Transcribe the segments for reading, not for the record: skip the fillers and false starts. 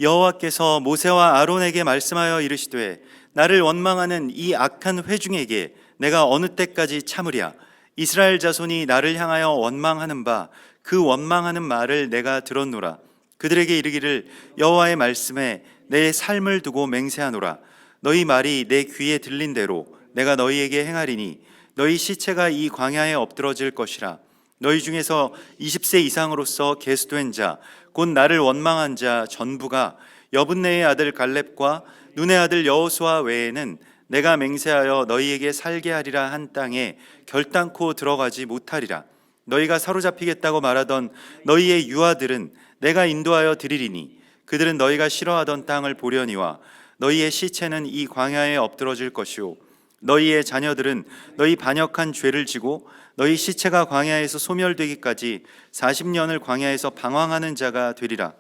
여호와께서 모세와 아론에게 말씀하여 이르시되 나를 원망하는 이 악한 회중에게 내가 어느 때까지 참으랴. 이스라엘 자손이 나를 향하여 원망하는 바 그 원망하는 말을 내가 들었노라. 그들에게 이르기를 여호와의 말씀에 내 삶을 두고 맹세하노라. 너희 말이 내 귀에 들린 대로 내가 너희에게 행하리니 너희 시체가 이 광야에 엎드러질 것이라. 너희 중에서 20세 이상으로서 계수된 자 곧 나를 원망한 자 전부가 여분네의 아들 갈렙과 눈의 아들 여호수아 외에는 내가 맹세하여 너희에게 살게 하리라 한 땅에 결단코 들어가지 못하리라. 너희가 사로잡히겠다고 말하던 너희의 유아들은 내가 인도하여 드리리니 그들은 너희가 싫어하던 땅을 보려니와 너희의 시체는 이 광야에 엎드러질 것이요 너희의 자녀들은 너희 반역한 죄를 지고 너희 시체가 광야에서 소멸되기까지 40년을 광야에서 방황하는 자가 되리라.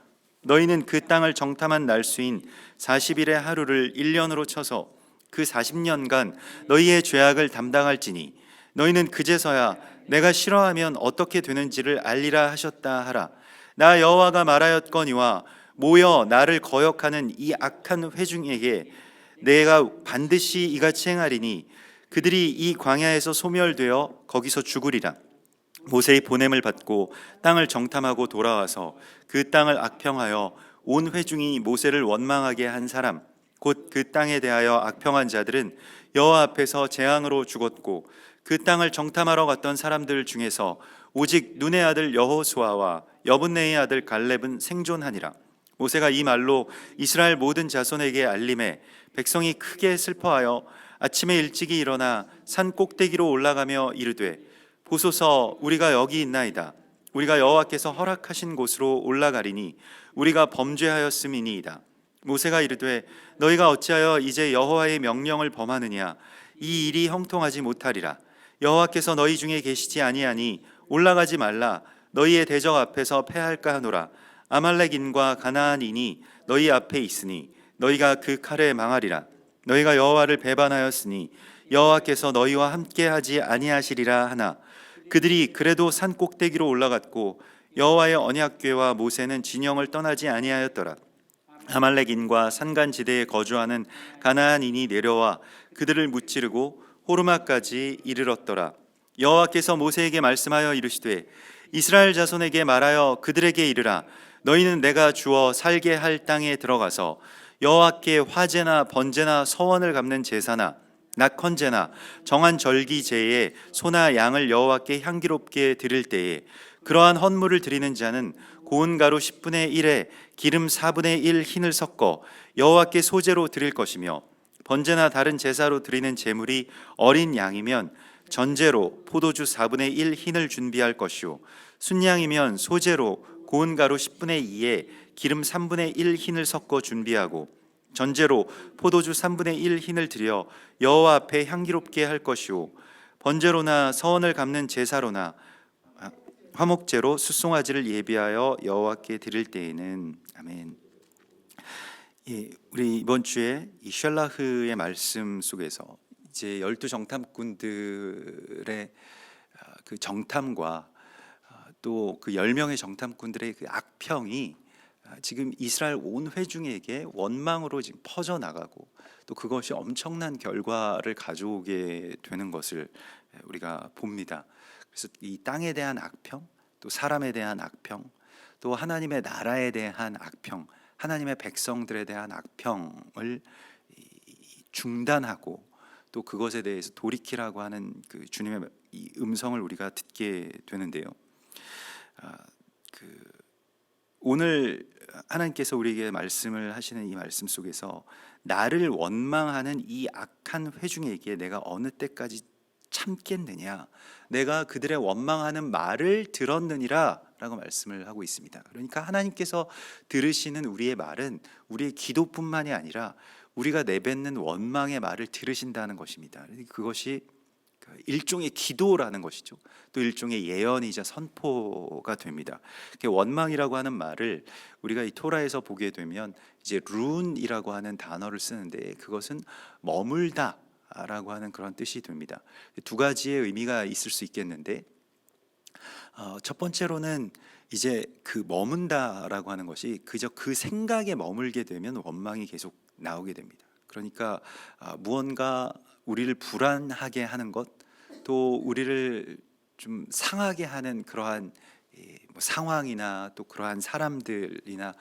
너희는 그 땅을 정탐한 날수인 40일의 하루를 1년으로 쳐서 그 40년간 너희의 죄악을 담당할지니 너희는 그제서야 내가 싫어하면 어떻게 되는지를 알리라 하셨다 하라. 나 여호와가 말하였거니와 모여 나를 거역하는 이 악한 회중에게 내가 반드시 이같이 행하리니 그들이 이 광야에서 소멸되어 거기서 죽으리라. 모세의 보냄을 받고 땅을 정탐하고 돌아와서 그 땅을 악평하여 온 회중이 모세를 원망하게 한 사람 곧 그 땅에 대하여 악평한 자들은 여호와 앞에서 재앙으로 죽었고 그 땅을 정탐하러 갔던 사람들 중에서 오직 눈의 아들 여호수아와 여분네의 아들 갈렙은 생존하니라. 모세가 이 말로 이스라엘 모든 자손에게 알림해 백성이 크게 슬퍼하여 아침에 일찍이 일어나 산 꼭대기로 올라가며 이르되 보소서 우리가 여기 있나이다. 우리가 여호와께서 허락하신 곳으로 올라가리니 우리가 범죄하였음이니이다. 모세가 이르되 너희가 어찌하여 이제 여호와의 명령을 범하느냐. 이 일이 형통하지 못하리라. 여호와께서 너희 중에 계시지 아니하니 올라가지 말라. 너희의 대적 앞에서 패할까 하노라. 아말렉인과 가나안인이 너희 앞에 있으니 너희가 그 칼에 망하리라. 너희가 여호와를 배반하였으니 여호와께서 너희와 함께하지 아니하시리라 하나 그들이 그래도 산 꼭대기로 올라갔고 여호와의 언약궤와 모세는 진영을 떠나지 아니하였더라. 아말렉인과 산간지대에 거주하는 가나안인이 내려와 그들을 무찌르고 호르마까지 이르렀더라. 여호와께서 모세에게 말씀하여 이르시되 이스라엘 자손에게 말하여 그들에게 이르라. 너희는 내가 주어 살게 할 땅에 들어가서 여호와께 화제나 번제나 서원을 갚는 제사나 낙헌제나 정한 절기제에 소나 양을 여호와께 향기롭게 드릴 때에 그러한 헌물을 드리는 자는 고운 가루 10분의 1에 기름 4분의 1 흰을 섞어 여호와께 소제로 드릴 것이며 번제나 다른 제사로 드리는 제물이 어린 양이면 전제로 포도주 4분의 1 흰을 준비할 것이요 순양이면 소제로 고운 가루 10분의 2에 기름 3분의 1 흰을 섞어 준비하고 전제로 포도주 3분의 1 흰을 드려 여호와 앞에 향기롭게 할 것이요 번제로나 서원을 갚는 제사로나 화목제로 숫송아지를 예비하여 여호와께 드릴 때에는 아멘. 우리 이번 주에 이 셜라흐의 말씀 속에서 이제 12 정탐꾼들의 그 정탐과 또 그 10명의 정탐꾼들의 그 악평이 지금 이스라엘 온 회중에게 원망으로 지금 퍼져나가고 또 그것이 엄청난 결과를 가져오게 되는 것을 우리가 봅니다. 그래서 이 땅에 대한 악평, 또 사람에 대한 악평, 또 하나님의 나라에 대한 악평, 하나님의 백성들에 대한 악평을 중단하고 또 그것에 대해서 돌이키라고 하는 그 주님의 이 음성을 우리가 듣게 되는데요. 오늘 하나님께서 우리에게 말씀을 하시는 이 말씀 속에서 나를 원망하는 이 악한 회중에게 내가 어느 때까지 참겠느냐, 내가 그들의 원망하는 말을 들었느니라 라고 말씀을 하고 있습니다. 그러니까 하나님께서 들으시는 우리의 말은 우리의 기도뿐만이 아니라 우리가 내뱉는 원망의 말을 들으신다는 것입니다. 그것이 일종의 기도라는 것이죠. 또 일종의 예언이자 선포가 됩니다. 원망이라고 하는 말을 우리가 이 토라에서 보게 되면 이제 룬이라고 하는 단어를 쓰는데 그것은 머물다 라고 하는 그런 뜻이 됩니다. 두 가지의 의미가 있을 수 있겠는데 첫 번째로는 이제 그 머문다라고 하는 것이 그저 그 생각에 머물게 되면 원망이 계속 나오게 됩니다. 그러니까 무언가 우리를 불안하게 하는 것, 또 우리를 좀 상하게 하는 그러한 뭐 상황이나 또 그러한 사람들이나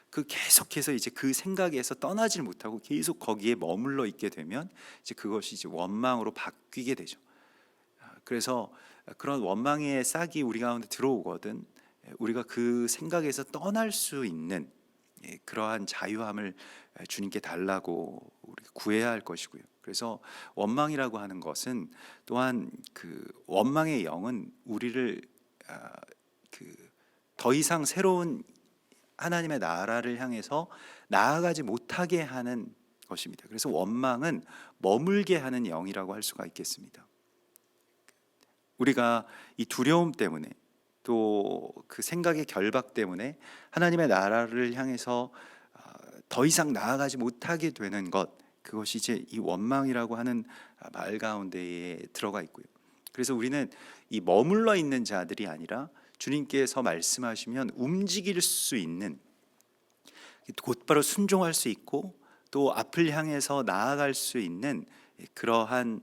그 계속해서 이제 그 생각에서 떠나질 못하고 계속 거기에 머물러 있게 되면 이제 그것이 이제 원망으로 바뀌게 되죠. 그래서 그런 원망의 싹이 우리 가운데 들어오거든 우리가 그 생각에서 떠날 수 있는 그러한 자유함을 주님께 달라고 우리가 구해야 할 것이고요. 그래서 원망이라고 하는 것은 또한 그 원망의 영은 우리를 그 더 이상 새로운 하나님의 나라를 향해서 나아가지 못하게 하는 것입니다. 그래서 원망은 머물게 하는 영이라고 할 수가 있겠습니다. 우리가 이 두려움 때문에 또 그 생각의 결박 때문에 하나님의 나라를 향해서 더 이상 나아가지 못하게 되는 것, 그것이 이제 이 원망이라고 하는 말 가운데에 들어가 있고요. 그래서 우리는 이 머물러 있는 자들이 아니라 주님께서 말씀하시면 움직일 수 있는, 곧바로 순종할 수 있고 또 앞을 향해서 나아갈 수 있는 그러한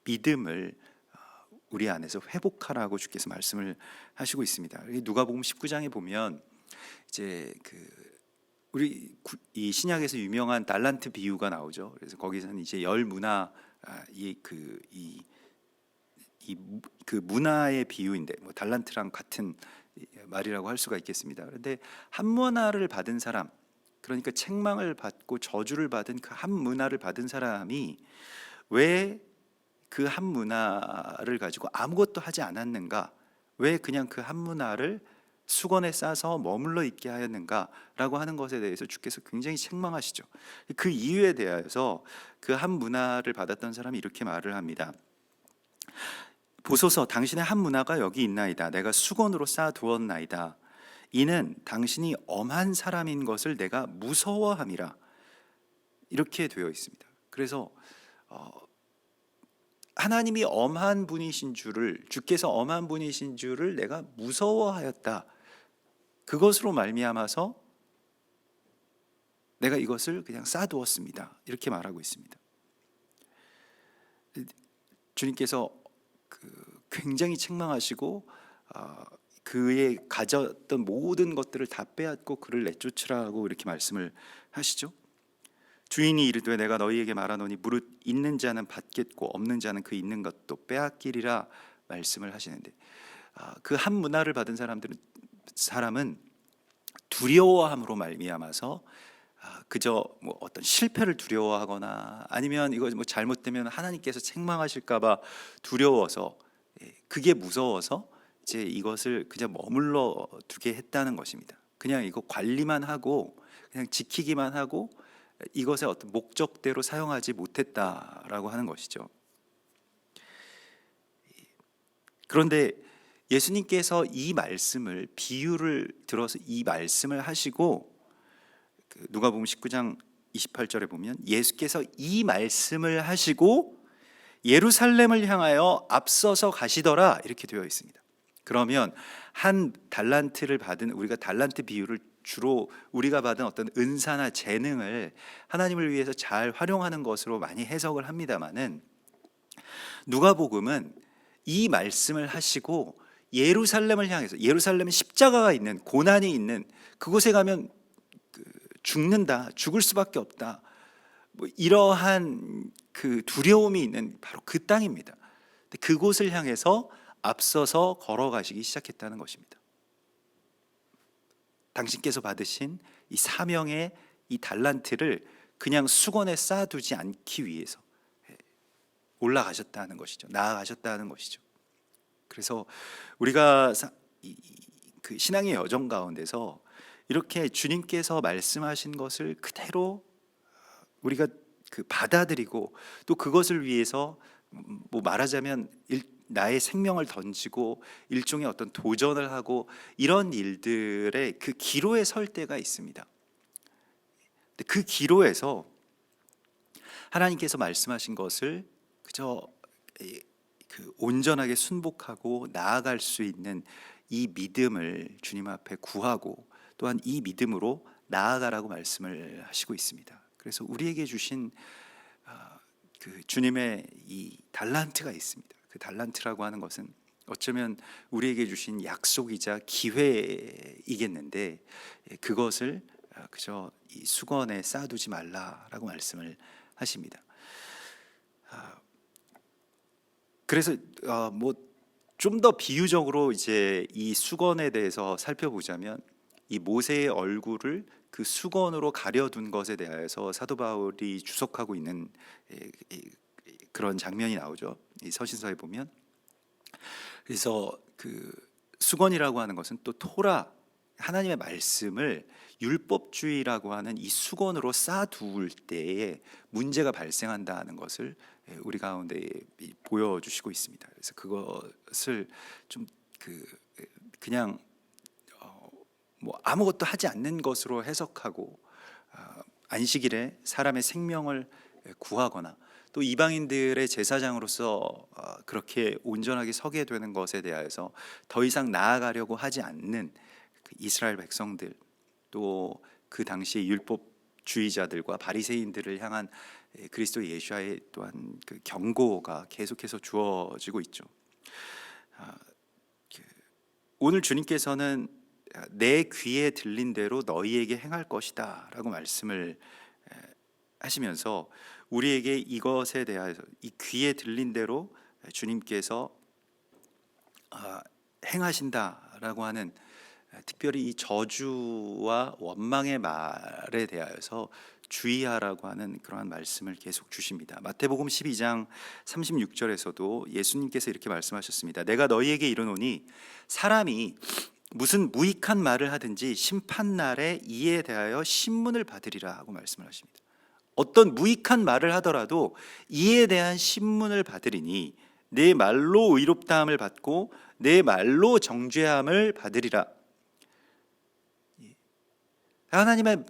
믿음을 우리 안에서 회복하라고 주께서 말씀을 하시고 있습니다. 누가복음 19장에 보면 이제 우리 이 신약에서 유명한 달란트 비유가 나오죠. 그래서 거기서는 이제 열 문화 그 문화의 비유인데 뭐 달란트랑 같은 말이라고 할 수가 있겠습니다. 그런데 한 문화를 받은 사람, 그러니까 책망을 받고 저주를 받은 그 한 문화를 받은 사람이 왜 그 한 문화를 가지고 아무것도 하지 않았는가? 왜 그냥 그 한 문화를 수건에 싸서 머물러 있게 하였는가라고 하는 것에 대해서 주께서 굉장히 책망하시죠. 그 이유에 대해서 그 한 문화를 받았던 사람이 이렇게 말을 합니다. 보소서, 당신의 한 문화가 여기 있나이다. 내가 수건으로 쌓아 두었나이다. 이는 당신이 엄한 사람인 것을 내가 무서워함이라. 이렇게 되어 있습니다. 그래서 하나님이 엄한 분이신 줄을, 주께서 엄한 분이신 줄을 내가 무서워하였다. 그것으로 말미암아서 내가 이것을 그냥 쌓아두었습니다. 이렇게 말하고 있습니다. 주님께서 굉장히 책망하시고 그의 가졌던 모든 것들을 다 빼앗고 그를 내쫓으라고 이렇게 말씀을 하시죠. 주인이 이르되 내가 너희에게 말하노니 무릇 있는 자는 받겠고 없는 자는 그 있는 것도 빼앗기리라 말씀을 하시는데, 그 한 문화를 받은 사람은 두려워함으로 말미암아서 그저 뭐 어떤 실패를 두려워하거나 아니면 이거 뭐 잘못되면 하나님께서 책망하실까봐 두려워서, 그게 무서워서 이제 이것을 그냥 머물러 두게 했다는 것입니다. 그냥 이거 관리만 하고 그냥 지키기만 하고 이것의 어떤 목적대로 사용하지 못했다라고 하는 것이죠. 그런데 예수님께서 이 말씀을, 비유를 들어서 이 말씀을 하시고 누가복음 19장 28절에 보면 예수께서 이 말씀을 하시고 예루살렘을 향하여 앞서서 가시더라 이렇게 되어 있습니다. 그러면 한 달란트를 받은, 우리가 달란트 비유를 주로 우리가 받은 어떤 은사나 재능을 하나님을 위해서 잘 활용하는 것으로 많이 해석을 합니다마는, 누가복음은 이 말씀을 하시고 예루살렘을 향해서, 예루살렘은 십자가가 있는, 고난이 있는, 그곳에 가면 죽는다, 죽을 수밖에 없다, 뭐 이러한 그 두려움이 있는 바로 그 땅입니다. 그곳을 향해서 앞서서 걸어가시기 시작했다는 것입니다. 당신께서 받으신 이 사명의 이 달란트를 그냥 수건에 쌓아두지 않기 위해서 올라가셨다는 것이죠. 나아가셨다는 것이죠. 그래서 우리가 그 신앙의 여정 가운데서 이렇게 주님께서 말씀하신 것을 그대로 우리가 받아들이고 또 그것을 위해서 뭐 말하자면 나의 생명을 던지고 일종의 어떤 도전을 하고 이런 일들의 그 기로에 설 때가 있습니다. 그 기로에서 하나님께서 말씀하신 것을 그저 온전하게 순복하고 나아갈 수 있는 이 믿음을 주님 앞에 구하고 또한 이 믿음으로 나아가라고 말씀을 하시고 있습니다. 그래서 우리에게 주신 그 주님의 이 달란트가 있습니다. 그 달란트라고 하는 것은 어쩌면 우리에게 주신 약속이자 기회이겠는데 그것을 그저 이 수건에 쌓아두지 말라라고 말씀을 하십니다. 그래서 뭐 좀 더 비유적으로 이제 이 수건에 대해서 살펴보자면 이 모세의 얼굴을 그 수건으로 가려둔 것에 대해서 사도 바울이 주석하고 있는 그런 장면이 나오죠. 이 서신서에 보면. 그래서 그 수건이라고 하는 것은 또 토라 하나님의 말씀을 율법주의라고 하는 이 수건으로 쌓아두을 때에 문제가 발생한다는 것을 우리 가운데 보여주시고 있습니다. 그래서 그것을 좀 그냥 뭐 아무것도 하지 않는 것으로 해석하고 안식일에 사람의 생명을 구하거나 또 이방인들의 제사장으로서 그렇게 온전하게 서게 되는 것에 대해서 더 이상 나아가려고 하지 않는 이스라엘 백성들, 또 그 당시 율법주의자들과 바리새인들을 향한 그리스도 예수와의 또한 그 경고가 계속해서 주어지고 있죠. 오늘 주님께서는 내 귀에 들린 대로 너희에게 행할 것이다 라고 말씀을 하시면서 우리에게 이것에 대해서 이 귀에 들린 대로 주님께서 행하신다라고 하는 특별히 이 저주와 원망의 말에 대하여서 주의하라고 하는 그러한 말씀을 계속 주십니다. 마태복음 12장 36절에서도 예수님께서 이렇게 말씀하셨습니다. 내가 너희에게 이르노니 사람이 무슨 무익한 말을 하든지 심판날에 이에 대하여 신문을 받으리라 하고 말씀을 하십니다. 어떤 무익한 말을 하더라도 이에 대한 신문을 받으리니 내 말로 의롭다함을 받고 내 말로 정죄함을 받으리라. 하나님의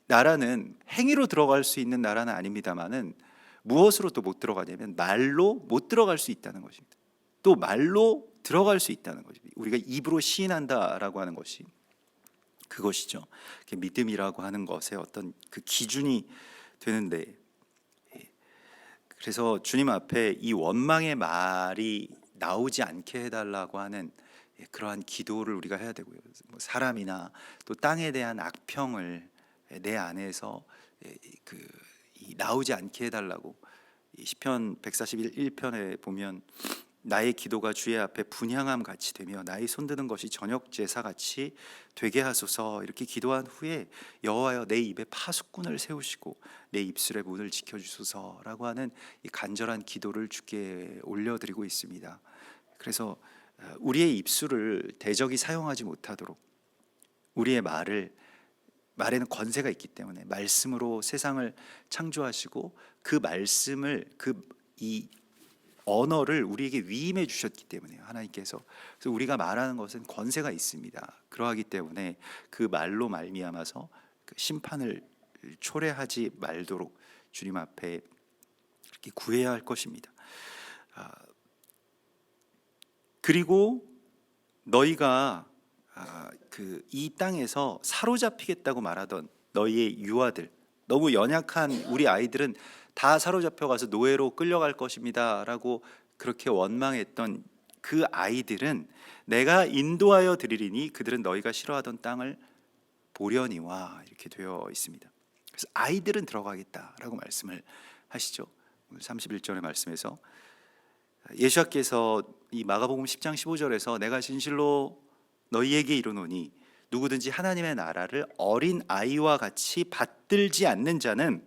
나라는 행위로 들어갈 수 있는 나라는 아닙니다만은 무엇으로 또 못 들어가냐면 말로 못 들어갈 수 있다는 것입니다. 또 말로 들어갈 수 있다는 것입니다. 우리가 입으로 시인한다라고 하는 것이 그것이죠. 믿음이라고 하는 것의 어떤 그 기준이 되는데, 그래서 주님 앞에 이 원망의 말이 나오지 않게 해달라고 하는 그러한 기도를 우리가 해야 되고요. 사람이나 또 땅에 대한 악평을 내 안에서 나오지 않게 해달라고 시편 141편에 보면 나의 기도가 주의 앞에 분향함 같이 되며 나의 손드는 것이 저녁 제사 같이 되게 하소서 이렇게 기도한 후에 여호와여 내 입에 파수꾼을 세우시고 내 입술의 문을 지켜주소서라고 하는 이 간절한 기도를 주께 올려드리고 있습니다. 그래서 우리의 입술을 대적이 사용하지 못하도록 우리의 말에는 권세가 있기 때문에 말씀으로 세상을 창조하시고 그 말씀을 이 언어를 우리에게 위임해 주셨기 때문에 하나님께서 그래서 우리가 말하는 것은 권세가 있습니다. 그러하기 때문에 그 말로 말미암아서 그 심판을 초래하지 말도록 주님 앞에 이렇게 구해야 할 것입니다. 그리고 너희가 이 땅에서 사로잡히겠다고 말하던 너희의 유아들, 너무 연약한 우리 아이들은 다 사로잡혀 가서 노예로 끌려갈 것입니다 라고 그렇게 원망했던 그 아이들은 내가 인도하여 드리리니 그들은 너희가 싫어하던 땅을 보려니와 이렇게 되어 있습니다. 그래서 아이들은 들어가겠다라고 말씀을 하시죠. 오늘 31절의 말씀에서 예수께서 이 마가복음 10장 15절에서 내가 진실로 너희에게 이르노니 누구든지 하나님의 나라를 어린 아이와 같이 받들지 않는 자는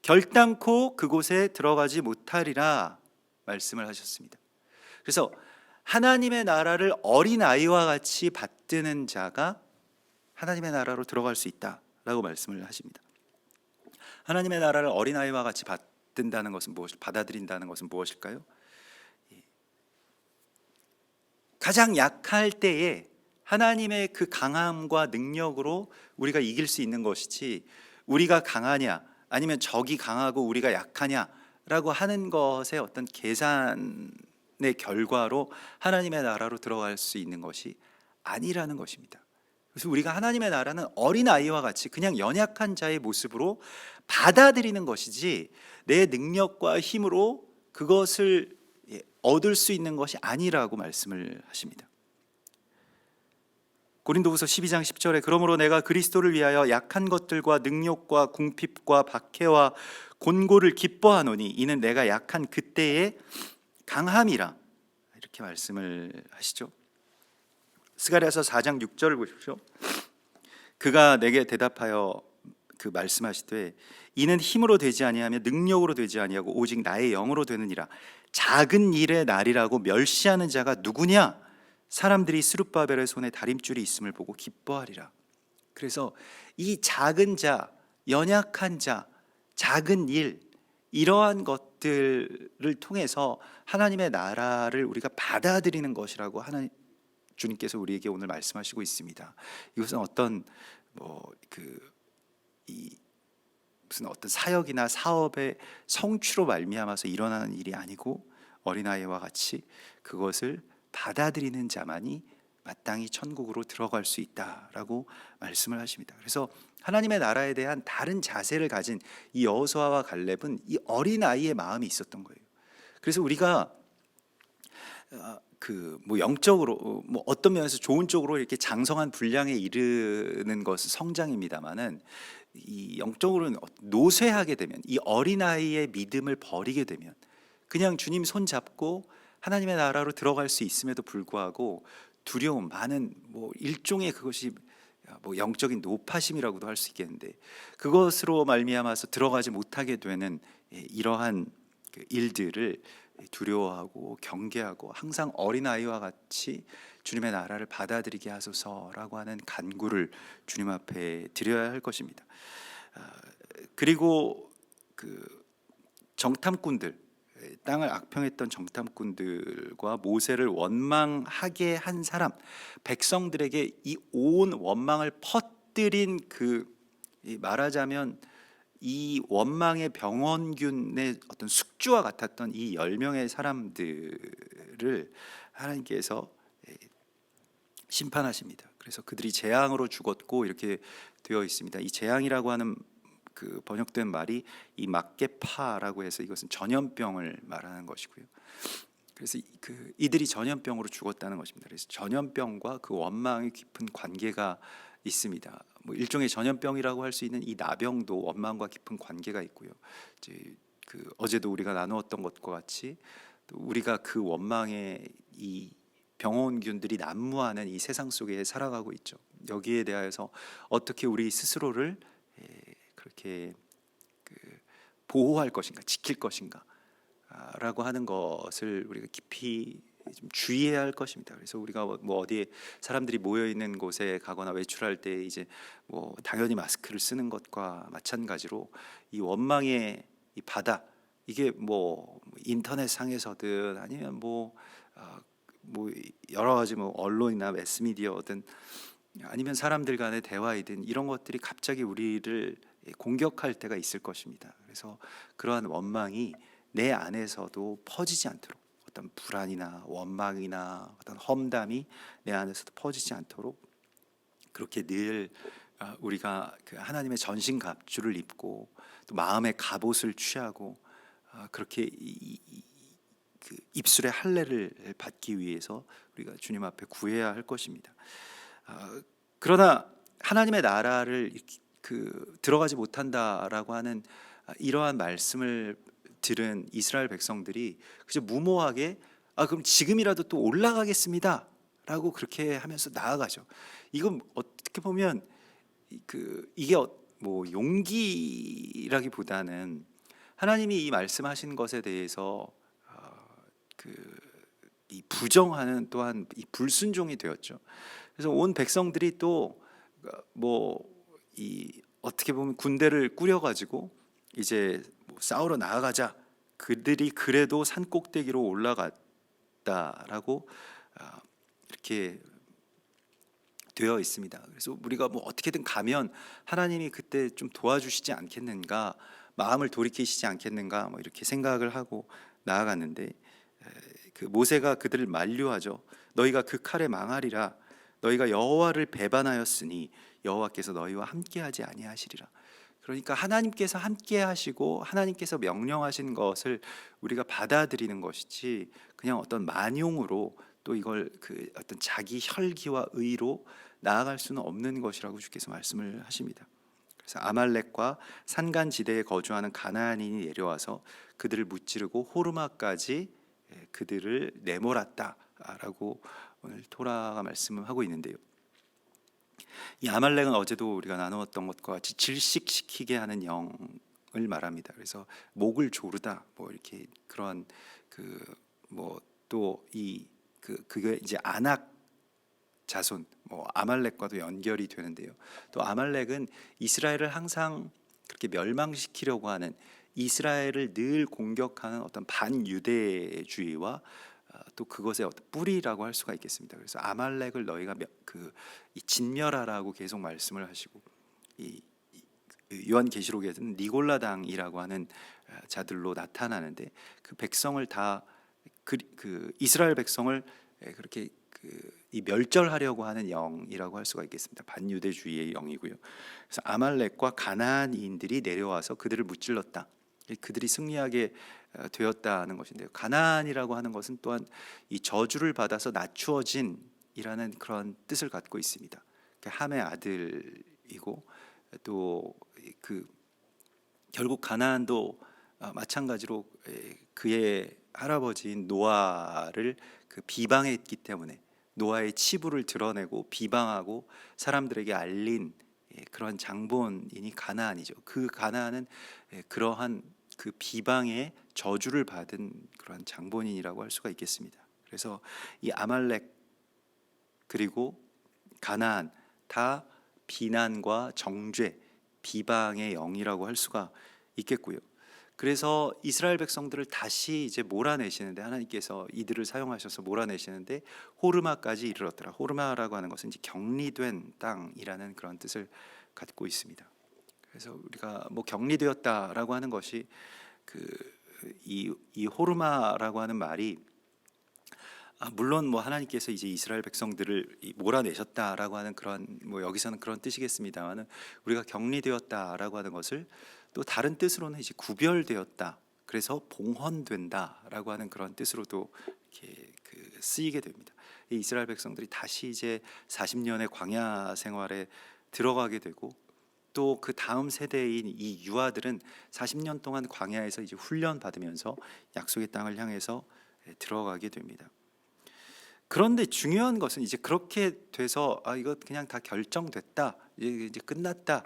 결단코 그곳에 들어가지 못하리라 말씀을 하셨습니다. 그래서 하나님의 나라를 어린 아이와 같이 받드는 자가 하나님의 나라로 들어갈 수 있다라고 말씀을 하십니다. 하나님의 나라를 어린 아이와 같이 받든다는 것은 받아들인다는 것은 무엇일까요? 가장 약할 때에 하나님의 그 강함과 능력으로 우리가 이길 수 있는 것이지 우리가 강하냐 아니면 적이 강하고 우리가 약하냐라고 하는 것의 어떤 계산의 결과로 하나님의 나라로 들어갈 수 있는 것이 아니라는 것입니다. 그래서 우리가 하나님의 나라는 어린아이와 같이 그냥 연약한 자의 모습으로 받아들이는 것이지 내 능력과 힘으로 그것을 얻을 수 있는 것이 아니라고 말씀을 하십니다. 고린도후서 12장 10절에 그러므로 내가 그리스도를 위하여 약한 것들과 능욕과 궁핍과 박해와 곤고를 기뻐하노니 이는 내가 약한 그때의 강함이라, 이렇게 말씀을 하시죠. 스가랴서 4장 6절을 보십시오. 그가 내게 대답하여 말씀하시되 이는 힘으로 되지 아니하며 능력으로 되지 아니하고 오직 나의 영으로 되느니라. 작은 일의 날이라고 멸시하는 자가 누구냐? 사람들이 스룹바벨의 손에 다림줄이 있음을 보고 기뻐하리라. 그래서 이 작은 자, 연약한 자, 작은 일, 이러한 것들을 통해서 하나님의 나라를 우리가 받아들이는 것이라고 주님께서 우리에게 오늘 말씀하시고 있습니다. 이것은 어떤 무슨 어떤 사역이나 사업의 성취로 말미암아서 일어나는 일이 아니고 어린아이와 같이 그것을 받아들이는 자만이 마땅히 천국으로 들어갈 수 있다라고 말씀을 하십니다. 그래서 하나님의 나라에 대한 다른 자세를 가진 이 여호수아와 갈렙은 이 어린아이의 마음이 있었던 거예요. 그래서 우리가 영적으로 어떤 면에서 좋은 쪽으로 이렇게 장성한 분량에 이르는 것은 성장입니다만은 이 영적으로는 노쇠하게 되면, 이 어린아이의 믿음을 버리게 되면, 그냥 주님 손 잡고 하나님의 나라로 들어갈 수 있음에도 불구하고 두려움, 많은 일종의 그것이 영적인 노파심이라고도 할 수 있겠는데, 그것으로 말미암아서 들어가지 못하게 되는 이러한 일들을 두려워하고 경계하고 항상 어린아이와 같이 주님의 나라를 받아들이게 하소서라고 하는 간구를 주님 앞에 드려야 할 것입니다. 그리고 정탐꾼들, 땅을 악평했던 정탐꾼들과 모세를 원망하게 한 사람, 백성들에게 이 온 원망을 퍼뜨린 말하자면 이 원망의 병원균의 어떤 숙주와 같았던 이 10명의 사람들을 하나님께서 심판하십니다. 그래서 그들이 재앙으로 죽었고 이렇게 되어 있습니다. 이 재앙이라고 하는 번역된 말이 이 막게파라고 해서 이것은 전염병을 말하는 것이고요. 그래서 이들이 전염병으로 죽었다는 것입니다. 그래서 전염병과 그 원망의 깊은 관계가 있습니다. 일종의 전염병이라고 할 수 있는 이 나병도 원망과 깊은 관계가 있고요. 어제도 우리가 나누었던 것과 같이 우리가 그 원망의 이 병원균들이 난무하는 이 세상 속에 살아가고 있죠. 여기에 대하여서 어떻게 우리 스스로를 그렇게 보호할 것인가, 지킬 것인가 라고 하는 것을 우리가 깊이 좀 주의해야 할 것입니다. 그래서 우리가 어디에 사람들이 모여 있는 곳에 가거나 외출할 때 이제 당연히 마스크를 쓰는 것과 마찬가지로 이 원망의 이 바다, 이게 인터넷 상에서든 아니면 여러 가지 언론이나 매스미디어든 아니면 사람들 간의 대화이든 이런 것들이 갑자기 우리를 공격할 때가 있을 것입니다. 그래서 그러한 원망이 내 안에서도 퍼지지 않도록, 어떤 불안이나 원망이나 어떤 험담이 내 안에서도 퍼지지 않도록 그렇게 늘 우리가 하나님의 전신갑주를 입고 또 마음의 갑옷을 취하고 그렇게 입술의 할례를 받기 위해서 우리가 주님 앞에 구해야 할 것입니다. 그러나 하나님의 나라를 들어가지 못한다라고 하는 이러한 말씀을 들은 이스라엘 백성들이 그저 무모하게 그럼 지금이라도 또 올라가겠습니다 라고 그렇게 하면서 나아가죠. 이건 어떻게 보면 이게 용기라기보다는 하나님이 이 말씀하신 것에 대해서 이 부정하는 또한 이 불순종이 되었죠. 그래서 온 백성들이 또 어떻게 보면 군대를 꾸려가지고 이제 싸우러 나아가자. 그들이 그래도 산 꼭대기로 올라갔다라고 이렇게 되어 있습니다. 그래서 우리가 어떻게든 가면 하나님이 그때 좀 도와주시지 않겠는가, 마음을 돌이키시지 않겠는가, 이렇게 생각을 하고 나아갔는데 모세가 그들을 만류하죠. 너희가 그 칼에 망하리라. 너희가 여호와를 배반하였으니 여호와께서 너희와 함께하지 아니하시리라. 그러니까 하나님께서 함께 하시고 하나님께서 명령하신 것을 우리가 받아들이는 것이지 그냥 어떤 만용으로 또 이걸 그 어떤 자기 혈기와 의로 나아갈 수는 없는 것이라고 주께서 말씀을 하십니다. 그래서 아말렉과 산간지대에 거주하는 가나안인이 내려와서 그들을 무찌르고 호르마까지 그들을 내몰았다라고 오늘 토라가 말씀하고 있는데요. 이 아말렉은 어제도 우리가 나누었던 것과 같이 질식시키게 하는 영을 말합니다. 그래서 목을 조르다 뭐 이렇게 그런 그 뭐 또 이 그게 이제 아낙 자손 뭐 아말렉과도 연결이 되는데요. 또 아말렉은 이스라엘을 항상 그렇게 멸망시키려고 하는, 이스라엘을 늘 공격하는 어떤 반유대주의와 또 그것의 어떤 뿌리라고 할 수가 있겠습니다. 그래서 아말렉을 너희가 이 진멸하라고 계속 말씀을 하시고, 이 요한계시록에서는 니골라당이라고 하는 자들로 나타나는데 그 백성을 다 그 이스라엘 백성을 그렇게 이 멸절하려고 하는 영이라고 할 수가 있겠습니다. 반유대주의의 영이고요. 그래서 아말렉과 가나안인들이 내려와서 그들을 무찔렀다. 그들이 승리하게 되었다는 것인데요. 가나안이라고 하는 것은 또한 이 저주를 받아서 낮추어진이라는 그런 뜻을 갖고 있습니다. 함의 아들이고 또 결국 가나안도 마찬가지로 그의 할아버지인 노아를 비방했기 때문에 노아의 치부를 드러내고 비방하고 사람들에게 알린 그런 장본인이 가나안이죠. 그 가나안은 그러한 그 비방의 저주를 받은 그런 장본인이라고 할 수가 있겠습니다. 그래서 이 아말렉 그리고 가나안 다 비난과 정죄, 비방의 영이라고 할 수가 있겠고요. 그래서 이스라엘 백성들을 다시 이제 몰아내시는데, 하나님께서 이들을 사용하셔서 몰아내시는데 호르마까지 이르렀더라. 호르마라고 하는 것은 이제 격리된 땅이라는 그런 뜻을 갖고 있습니다. 그래서 우리가 뭐 격리되었다라고 하는 것이 이 호르마라고 하는 말이 물론 뭐 하나님께서 이제 이스라엘 백성들을 몰아내셨다라고 하는 그런 뭐 여기서는 그런 뜻이겠습니다만은, 우리가 격리되었다라고 하는 것을 또 다른 뜻으로는 이제 구별되었다, 그래서 봉헌된다라고 하는 그런 뜻으로도 이렇게 쓰이게 됩니다. 이 이스라엘 백성들이 다시 이제 40년의 광야 생활에 들어가게 되고, 또 그 다음 세대인 이 유아들은 40년 동안 광야에서 이제 훈련 받으면서 약속의 땅을 향해서 들어가게 됩니다. 그런데 중요한 것은 이제 그렇게 돼서 이거 그냥 다 결정됐다, 이제 끝났다,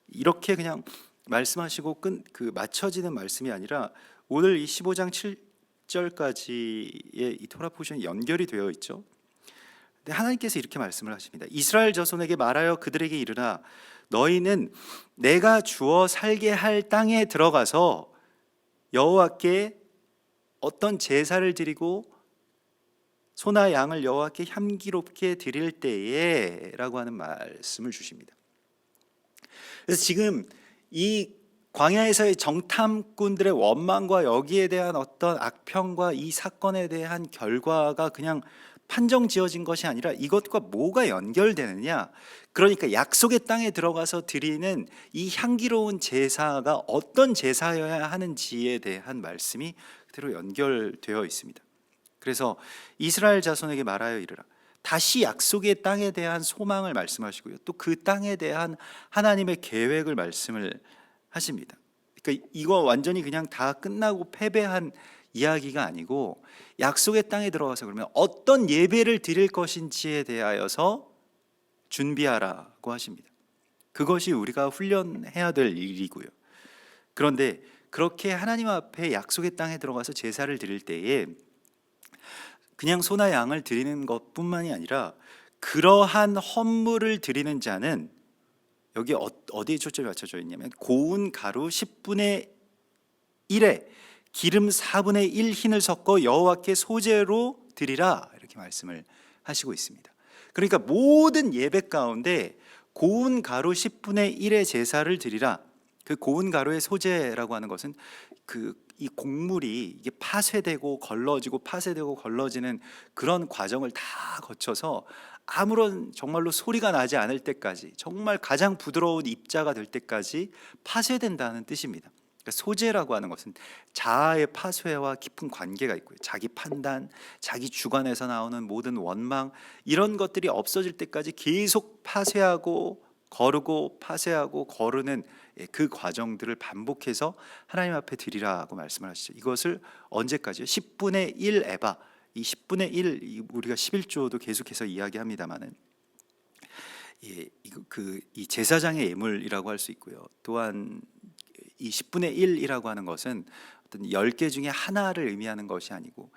이렇게 그냥 말씀하시고 맞춰지는 말씀이 아니라, 오늘 이 15장 7절까지의 이 토라 포션이 연결이 되어 있죠. 근데 하나님께서 이렇게 말씀을 하십니다. 이스라엘 자손에게 말하여 그들에게 이르라, 너희는 내가 주어 살게 할 땅에 들어가서 여호와께 어떤 제사를 드리고 소나 양을 여호와께 향기롭게 드릴 때에 라고 하는 말씀을 주십니다. 그래서 지금 이 광야에서의 정탐꾼들의 원망과 여기에 대한 어떤 악평과 이 사건에 대한 결과가 그냥 판정 지어진 것이 아니라 이것과 뭐가 연결되느냐, 그러니까 약속의 땅에 들어가서 드리는 이 향기로운 제사가 어떤 제사여야 하는지에 대한 말씀이 그대로 연결되어 있습니다. 그래서 이스라엘 자손에게 말하여 이르라, 다시 약속의 땅에 대한 소망을 말씀하시고요, 또 그 땅에 대한 하나님의 계획을 말씀을 하십니다. 그러니까 이거 완전히 그냥 다 끝나고 패배한 이야기가 아니고, 약속의 땅에 들어가서 그러면 어떤 예배를 드릴 것인지에 대하여서 준비하라고 하십니다. 그것이 우리가 훈련해야 될 일이고요. 그런데 그렇게 하나님 앞에 약속의 땅에 들어가서 제사를 드릴 때에 그냥 소나 양을 드리는 것뿐만이 아니라, 그러한 헌물을 드리는 자는 여기 어디에 초점이 맞춰져 있냐면, 고운 가루 10분의 1에 기름 4분의 1 흰을 섞어 여호와께 소제로 드리라, 이렇게 말씀을 하시고 있습니다. 그러니까 모든 예배 가운데 고운 가루 10분의 1의 제사를 드리라. 그 고운 가루의 소제라고 하는 것은 이 곡물이 이게 파쇄되고 걸러지고 파쇄되고 걸러지는 그런 과정을 다 거쳐서 아무런 정말로 소리가 나지 않을 때까지, 정말 가장 부드러운 입자가 될 때까지 파쇄된다는 뜻입니다. 그러니까 소재라고 하는 것은 자아의 파쇄와 깊은 관계가 있고요. 자기 판단, 자기 주관에서 나오는 모든 원망, 이런 것들이 없어질 때까지 계속 파쇄하고 거르고 파쇄하고 거르는 그 과정들을 반복해서 하나님 앞에 드리라고 말씀을 하시죠. 이것을 언제까지요? 10분의 1 에바, 이 10분의 1, 우리가 11조도 계속해서 이야기합니다만은 이 제사장의 예물이라고 할 수 있고요. 또한 이 10분의 1이라고 하는 것은 어떤 10개 중에 하나를 의미하는 것이 아니고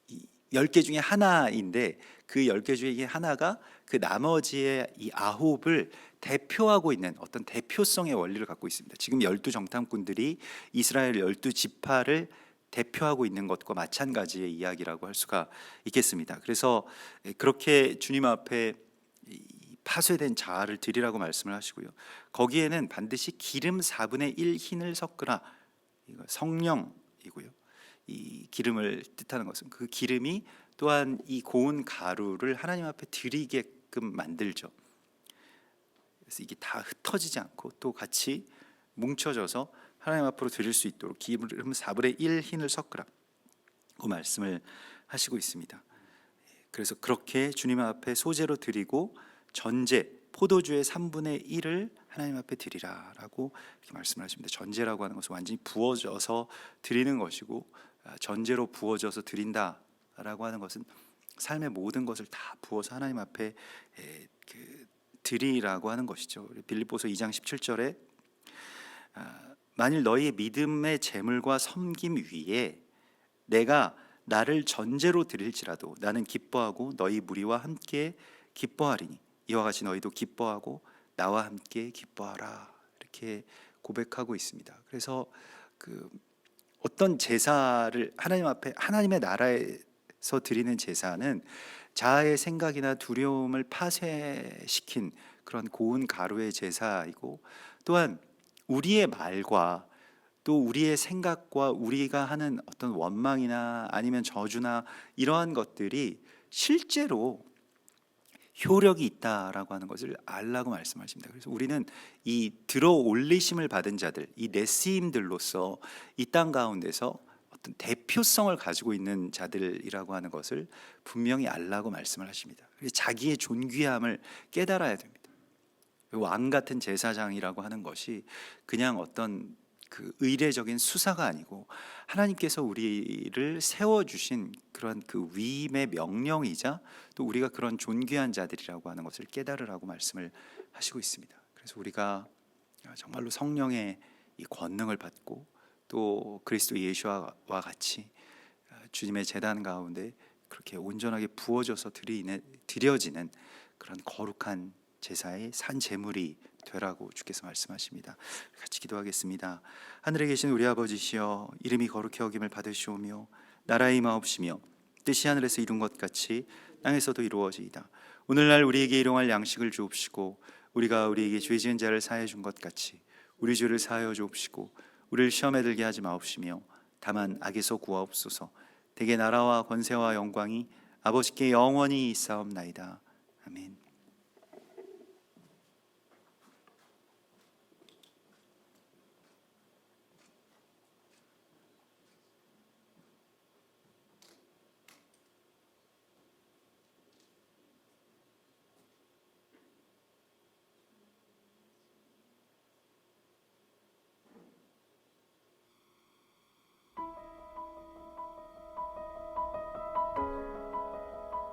이 10개 중에 하나인데, 그 10개 중에 하나가 그 나머지의 이 아홉을 대표하고 있는 어떤 대표성의 원리를 갖고 있습니다. 지금 12정탐꾼들이 이스라엘 12지파를 대표하고 있는 것과 마찬가지의 이야기라고 할 수가 있겠습니다. 그래서 그렇게 주님 앞에 파쇄된 자아를 드리라고 말씀을 하시고요. 거기에는 반드시 기름 4분의 1 흰을 섞으라. 이거 성령이고요. 이 기름을 뜻하는 것은 그 기름이 또한 이 고운 가루를 하나님 앞에 드리게끔 만들죠. 그래서 이게 다 흩어지지 않고 또 같이 뭉쳐져서 하나님 앞으로 드릴 수 있도록 기름 4분의 1 흰을 섞으라고 말씀을 하시고 있습니다. 그래서 그렇게 주님 앞에 소제로 드리고 전제, 포도주의 3분의 1을 하나님 앞에 드리라라고 이렇게 말씀을 하십니다. 전제라고 하는 것은 완전히 부어져서 드리는 것이고, 전제로 부어져서 드린다라고 하는 것은 삶의 모든 것을 다 부어서 하나님 앞에 드리라고 하는 것이죠. 빌립보서 2장 17절에 만일 너희의 믿음의 재물과 섬김 위에 내가 나를 전제로 드릴지라도 나는 기뻐하고 너희 무리와 함께 기뻐하리니 이와 같이 너희도 기뻐하고 나와 함께 기뻐하라, 이렇게 고백하고 있습니다. 그래서 어떤 제사를 하나님 앞에, 하나님의 나라에서 드리는 제사는 자아의 생각이나 두려움을 파쇄시킨 그런 고운 가루의 제사이고, 또한 우리의 말과 또 우리의 생각과 우리가 하는 어떤 원망이나 아니면 저주나 이러한 것들이 실제로 효력이 있다라고 하는 것을 알라고 말씀하십니다. 그래서 우리는 이 들어 올리심을 받은 자들, 이 네시임들로서 이 땅 가운데서 어떤 대표성을 가지고 있는 자들이라고 하는 것을 분명히 알라고 말씀을 하십니다. 그래서 자기의 존귀함을 깨달아야 됩니다. 왕 같은 제사장이라고 하는 것이 그냥 어떤 의례적인 수사가 아니고 하나님께서 우리를 세워주신 그런 위임의 명령이자 또 우리가 그런 존귀한 자들이라고 하는 것을 깨달으라고 말씀을 하시고 있습니다. 그래서 우리가 정말로 성령의 이 권능을 받고 또 그리스도 예수와 같이 주님의 제단 가운데 그렇게 온전하게 부어져서 드려지는 그런 거룩한 제사의 산 제물이 되라고 주께서 말씀하십니다. 같이 기도하겠습니다. 하늘에 계신 우리 아버지시여, 이름이 거룩히 여김을 받으시오며 나라의 임하옵시며 뜻이 하늘에서 이룬 것 같이 땅에서도 이루어지이다. 오늘날 우리에게 일용할 양식을 주옵시고 우리가 우리에게 죄 지은 자를 사하여 준 것 같이 우리 죄를 사하여 주옵시고 우리를 시험에 들게 하지 마옵시며 다만 악에서 구하옵소서. 대개 나라와 권세와 영광이 아버지께 영원히 있사옵나이다. 아멘.